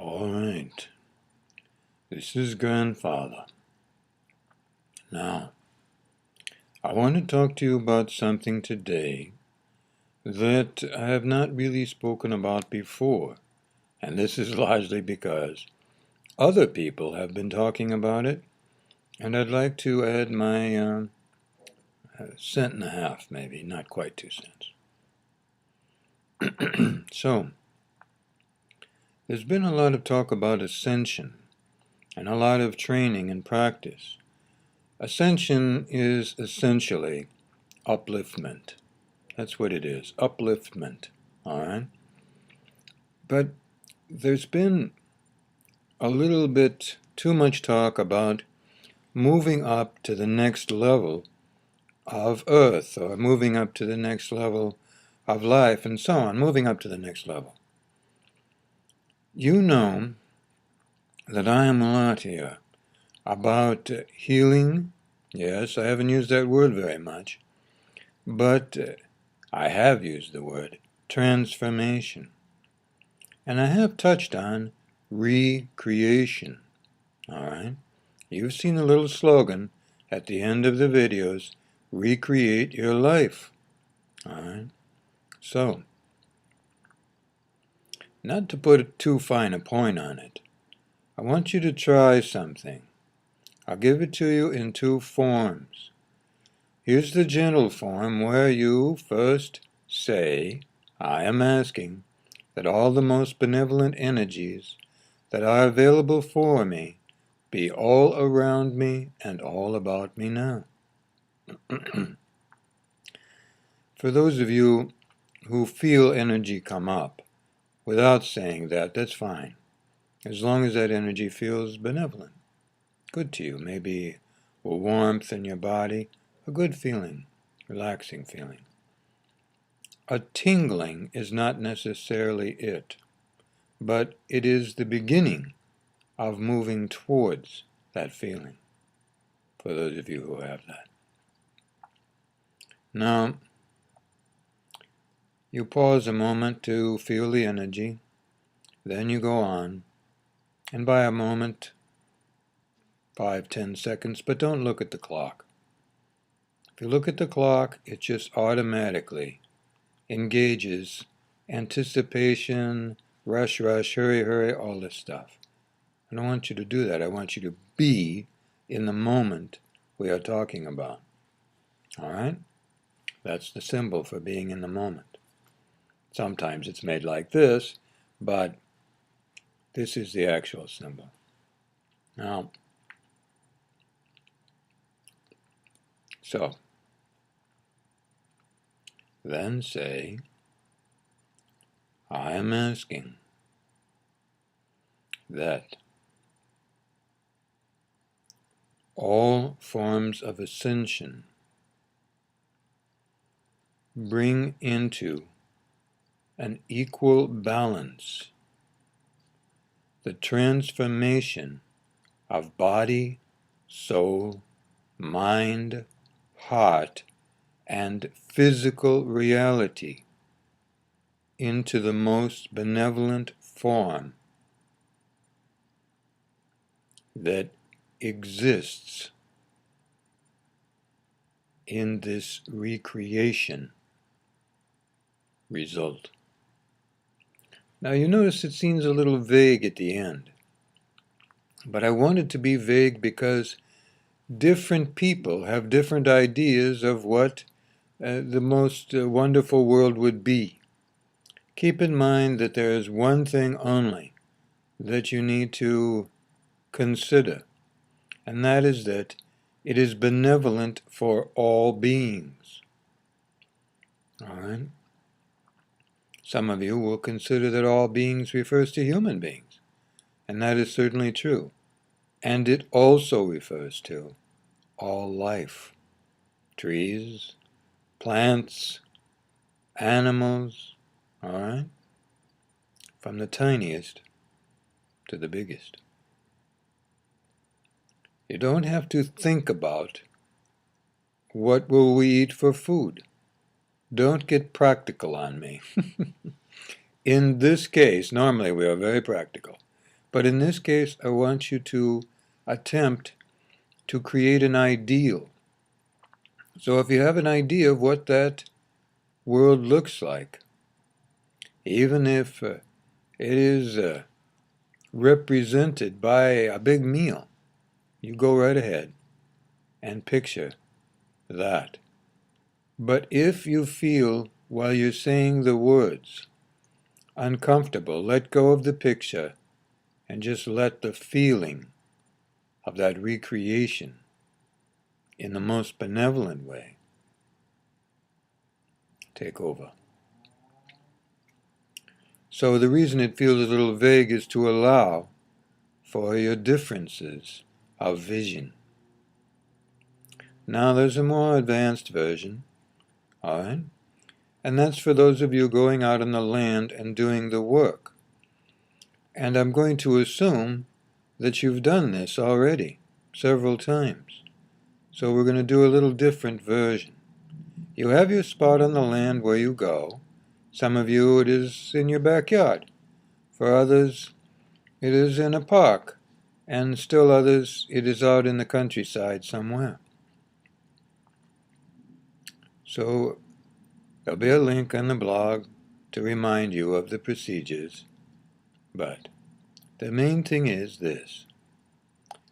All right. This is Grandfather. Now, I want to talk to you about something today that I have not really spoken about before. And this is largely because other people have been talking about it, and I'd like to add my cent and a half, maybe, not quite 2 cents. So, there's been a lot of talk about ascension and a lot of training and practice. Ascension is essentially upliftment. That's what it is, upliftment, all right? But there's been a little bit too much talk about moving up to the next level of Earth, or moving up to the next level of life, and so on, moving up to the next level. You know that I am a lot here about healing. Yes, I haven't used that word very much, but I have used the word transformation. And I have touched on recreation. All right? You've seen the little slogan at the end of the videos, recreate your life. All right? So, not to put too fine a point on it, I want you to try something. I'll give it to you in two forms. Here's the gentle form where you first say, I am asking that all the most benevolent energies that are available for me be all around me and all about me now. For those of you who feel energy come up without saying that, that's fine, as long as that energy feels benevolent, good to you, maybe a warmth in your body, a good feeling, relaxing feeling. A tingling is not necessarily it, but it is the beginning of moving towards that feeling, for those of you who have that. Now, you pause a moment to feel the energy, then you go on, and by a moment, 5-10 seconds, but don't look at the clock. If you look at the clock, it just automatically engages anticipation, rush, hurry, all this stuff. I don't want you to do that. I want you to be in the moment we are talking about. All right? That's the symbol for being in the moment. Sometimes it's made like this, but this is the actual symbol. Now, so, then say, I am asking that all forms of ascension bring into an equal balance the transformation of body, soul, mind, heart, and physical reality into the most benevolent form that exists in this recreation result. Now you notice it seems a little vague at the end, but I want it to be vague because different people have different ideas of what the most wonderful world would be. Keep in mind that there is one thing only that you need to consider, and that is that it is benevolent for all beings. All right? Some of you will consider that all beings refers to human beings, and that is certainly true. And it also refers to all life, trees, plants, animals, all right? From the tiniest to the biggest. You don't have to think about what will we eat for food. Don't get practical on me. In this case, normally we are very practical. But in this case, I want you to attempt to create an ideal. So if you have an idea of what that world looks like, even if it is represented by a big meal, you go right ahead and picture that. But if you feel, while you're saying the words, uncomfortable, let go of the picture and just let the feeling of that recreation in the most benevolent way take over. So the reason it feels a little vague is to allow for your differences of vision. Now there's a more advanced version, all right? And that's for those of you going out on the land and doing the work. And I'm going to assume that you've done this already several times. So we're going to do a little different version. You have your spot on the land where you go. Some of you, it is in your backyard. For others, it is in a park. And still others, it is out in the countryside somewhere. So there'll be a link on the blog to remind you of the procedures. But the main thing is this.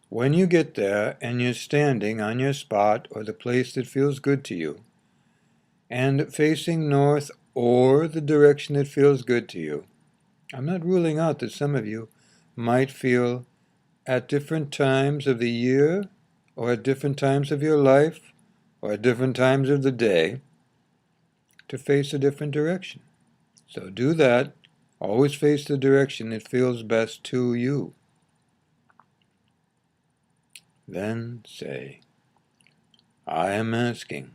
When you get there and you're standing on your spot or the place that feels good to you, and facing north or the direction that feels good to you, I'm not ruling out that some of you might feel at different times of the year, or at different times of your life, or at different times of the day, to face a different direction. So do that. Always face the direction that feels best to you. Then say, I am asking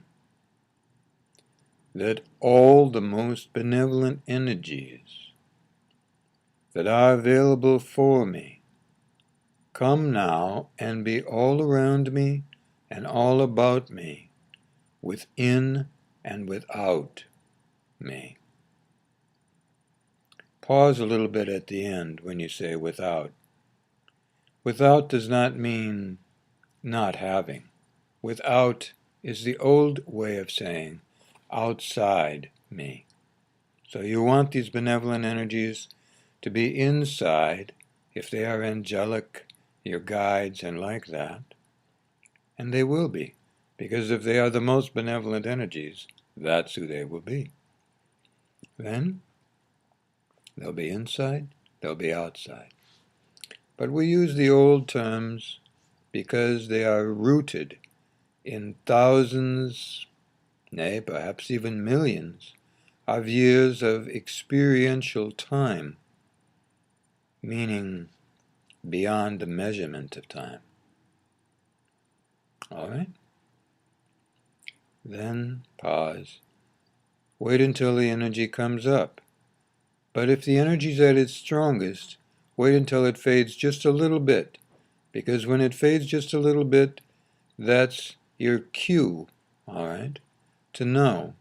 that all the most benevolent energies that are available for me come now and be all around me and all about me, within and without me. Pause a little bit at the end when you say without. Without does not mean not having. Without is the old way of saying outside me. So you want these benevolent energies to be inside, if they are angelic, your guides and like that. And they will be, because if they are the most benevolent energies, that's who they will be. Then they'll be inside, they'll be outside. But we use the old terms because they are rooted in thousands, nay, perhaps even millions, of years of experiential time, meaning beyond the measurement of time. All right? Then pause. Wait until the energy comes up. But if the energy's at its strongest, wait until it fades just a little bit, because when it fades just a little bit, that's your cue, all right, to know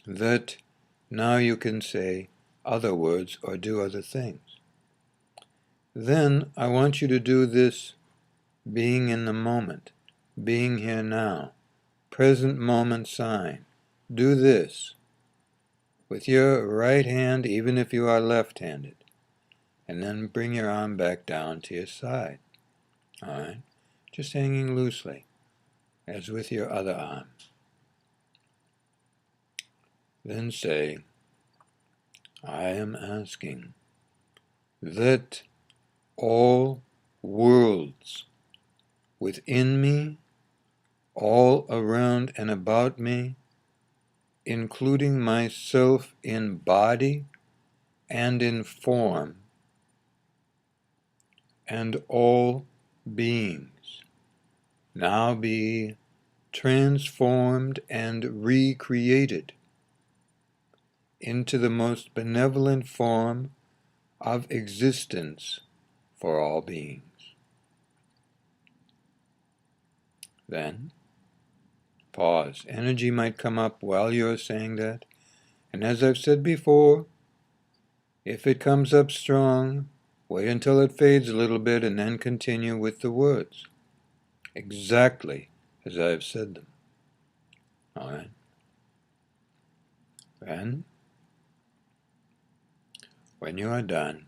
that now you can say other words or do other things. Then I want you to do this being in the moment, being here now, present moment sign. Do this with your right hand, even if you are left-handed, and then bring your arm back down to your side. All right? Just hanging loosely, as with your other arm. Then say, I am asking that all worlds within me, all around and about me, including myself in body and in form, and all beings, now be transformed and recreated into the most benevolent form of existence for all beings. Then, pause. Energy might come up while you're saying that. And as I've said before, if it comes up strong, Wait until it fades a little bit and then continue with the words, exactly as I have said them. All right? And when you are done,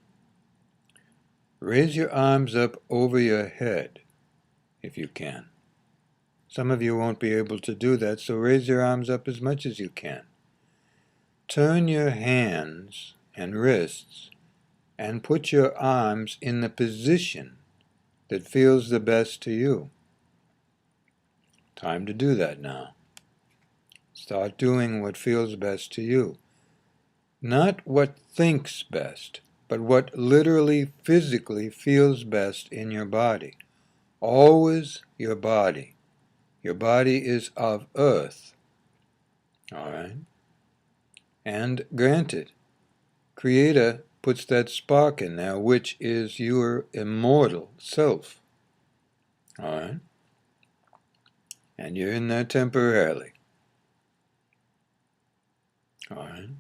raise your arms up over your head if you can. Some of you won't be able to do that, so raise your arms up as much as you can. Turn your hands and wrists and put your arms in the position that feels the best to you. Time to do that now. Start doing what feels best to you. Not what thinks best, but what literally, physically feels best in your body. Always your body. Your body is of earth. All right? And granted, Creator puts that spark in there, which is your immortal self. All right? And you're in there temporarily. All right?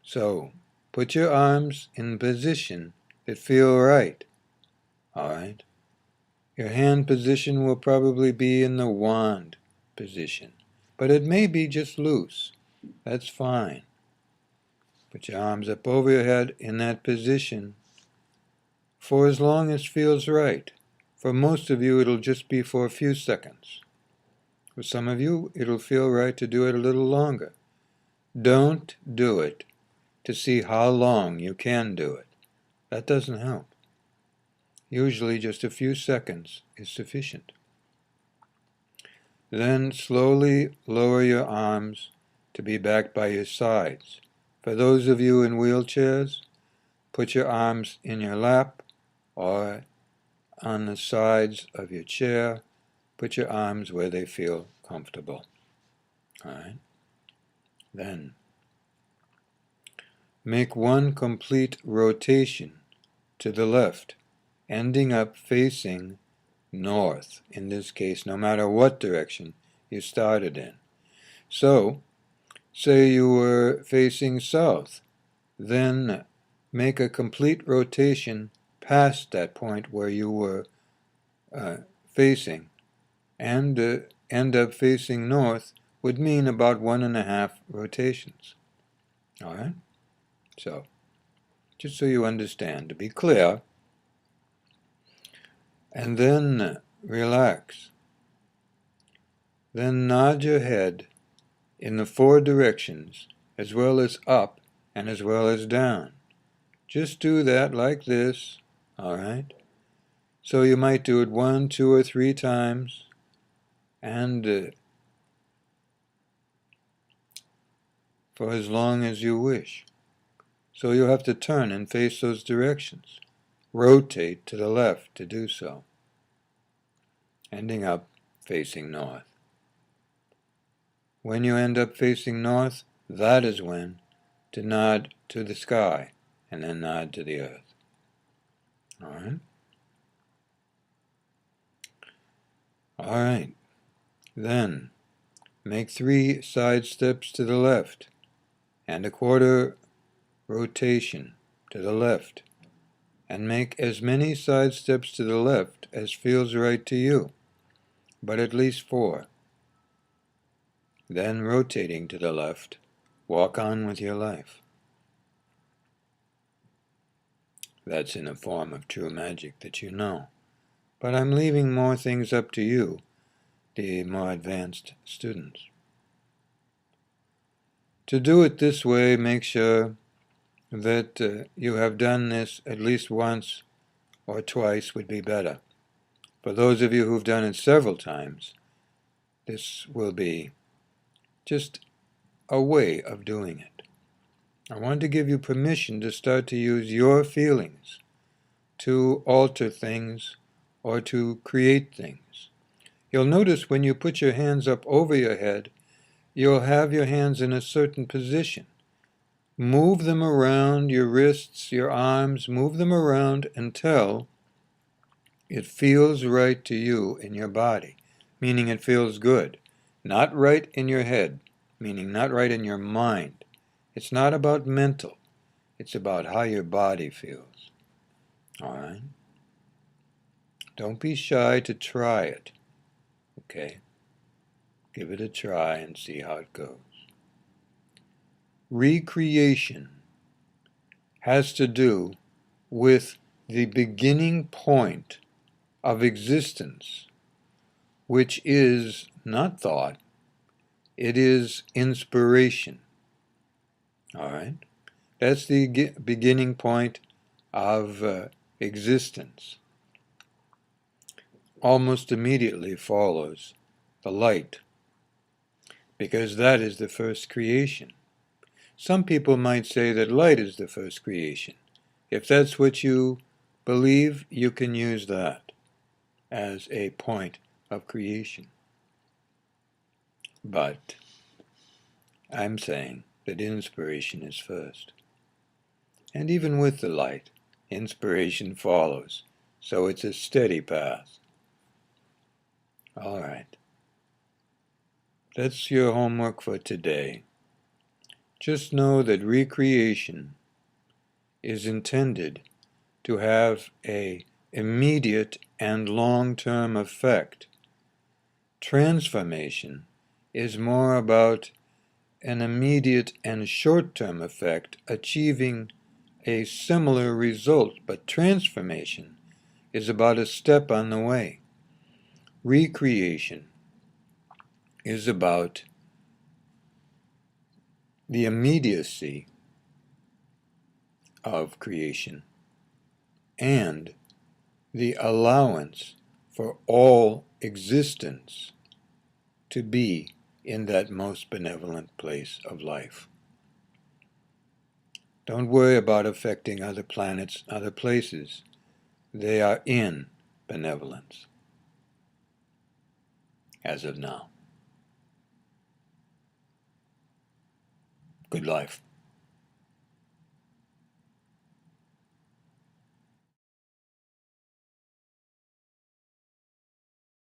So, put your arms in position that feel right. All right? Your hand position will probably be in the wand position, but it may be just loose. That's fine. Put your arms up over your head in that position for as long as feels right. For most of you, it'll just be for a few seconds. For some of you, it'll feel right to do it a little longer. Don't do it to see how long you can do it. That doesn't help. Usually just a few seconds is sufficient. Then slowly lower your arms to be back by your sides. For those of you in wheelchairs, put your arms in your lap or on the sides of your chair. Put your arms where they feel comfortable. All right? Then make one complete rotation to the left, ending up facing north, in this case, no matter what direction you started in. So, say you were facing south, then make a complete rotation past that point where you were facing, and end up facing north would mean about 1.5 rotations. All right? So, just so you understand, to be clear, and then relax. Then nod your head in the 4 directions, as well as up and as well as down. Just do that like this, all right? So you might do it 1, 2, or 3 times, and for as long as you wish. So you'll have to turn and face those directions. Rotate to the left to do so, ending up facing north. When you end up facing north, that is when to nod to the sky and then nod to the earth. All right? All right. Then make 3 side steps to the left and a 1/4 rotation to the left, and make as many side steps to the left as feels right to you, but at least 4. Then rotating to the left, walk on with your life. That's in a form of true magic that you know. But I'm leaving more things up to you, the more advanced students. To do it this way, make sure that you have done this at least once or twice would be better. For those of you who've done it several times, this will be just a way of doing it. I want to give you permission to start to use your feelings to alter things or to create things. You'll notice when you put your hands up over your head, you'll have your hands in a certain position. Move them around your wrists, your arms, move them around until it feels right to you in your body, meaning it feels good. Not right in your head, meaning not right in your mind. It's not about mental. It's about how your body feels. All right? Don't be shy to try it. Okay? Give it a try and see how it goes. Recreation has to do with the beginning point of existence, which is not thought, it is inspiration. All right? That's the beginning point of existence. Almost immediately follows the light, because that is the first creation. Some people might say that light is the first creation. If that's what you believe, you can use that as a point of creation. But I'm saying that inspiration is first. And even with the light, inspiration follows. So it's a steady path. All right. That's your homework for today. Just know that recreation is intended to have an immediate and long-term effect. Transformation is more about an immediate and short-term effect achieving a similar result, but transformation is about a step on the way. Recreation is about the immediacy of creation and the allowance for all existence to be in that most benevolent place of life. Don't worry about affecting other planets, other places. They are in benevolence as of now. Good life.